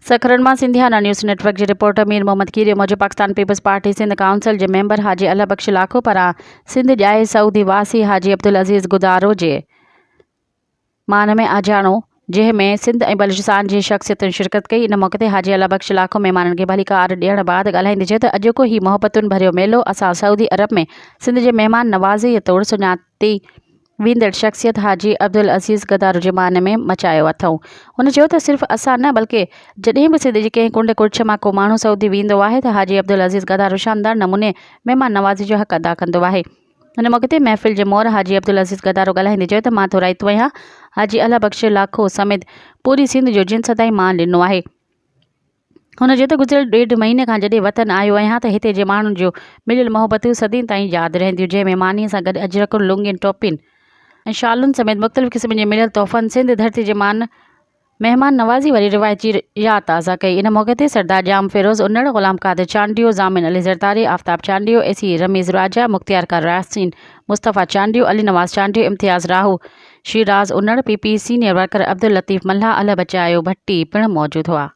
सखरन Sindhiana news network के reporter Mir Mohammad कीरी मौजूद Pakistan Peoples Party Sindh council के मेंबर हाजी अल्लाह बख्श लाखो पारां सिंध जाए सऊदी वासी हाजी अब्दुल अज़ीज़ गुदारो जे मान में आजाणो जंहिंमें सिंध ऐं बलूचिस्तान जी शख़्सियतुनि शिरकत कई। इन मौक़े ते हाजी अल्लाह बख्श लाखो मेहमाननि खे भलीकार ॾियण बाद ॻाल्हाईंदे चयो त अॼोको ही मोहब्बतुनि भरियो मेलो असां सऊदी अरब में सिंध जे महिमान नवाज़ीअ तौरु सुञाती वेंदड़ शख़्सियत हाजी अब्दुल अज़ीज़ गदारो जे मान में मचायो अथऊं। हुन चयो त सिर्फ़ असां न बल्कि जॾहिं बि सिंध जी कंहिं कुंड कुड़िछ मां को माण्हू सऊदी वेंदो आहे त हाजी अब्दुल अज़ीज़ गदारो शानदार नमूने महिमान नवाज़ी जो हक़ अदा कंदो आहे। हिन मौक़े ते महफ़िल जे मोहर हाजी अब्दुल अज़ीज़ गदारो ॻाल्हाईंदे चयो त मां थोरा हितु आहियां। हाजी अल्लाह बख्श लाखो समेत पूरी सिंध जो जिन सदाई मान ॾिनो आहे। हुन चयो त गुज़िरियल 1.5 महीने खां जॾहिं वतन आयो आहियां त हिते जे माण्हुनि जो मिलियल मोहबतूं सदियुनि ताईं यादि रहंदियूं, जंहिंमें मानीअ सां गॾु अजरकुनि लुंगियुनि टोपियुनि ऐं शालुनि समेत मुख़्तलिफ़ क़िस्म जे मिलियल तोहफ़नि सिंध धरती जे महिमान नवाज़ी वारी रिवायती यादि ताज़ा कई। इन मौक़े ते Sardar Jam Firoz Unnar, Ghulam Qadir Chandio, Zamin Ali Zardari, Aftab Chandio, AC Rameez Raja, Mukhtiarkar Yasin, Mustafa Chandio, Ali Nawaz Chandio, Imtiaz Rahu, Shiraz Unnar, PP senior worker Abdul Latif Malha, Al Bachayo भट्टी पिणु मौजूद हुआ।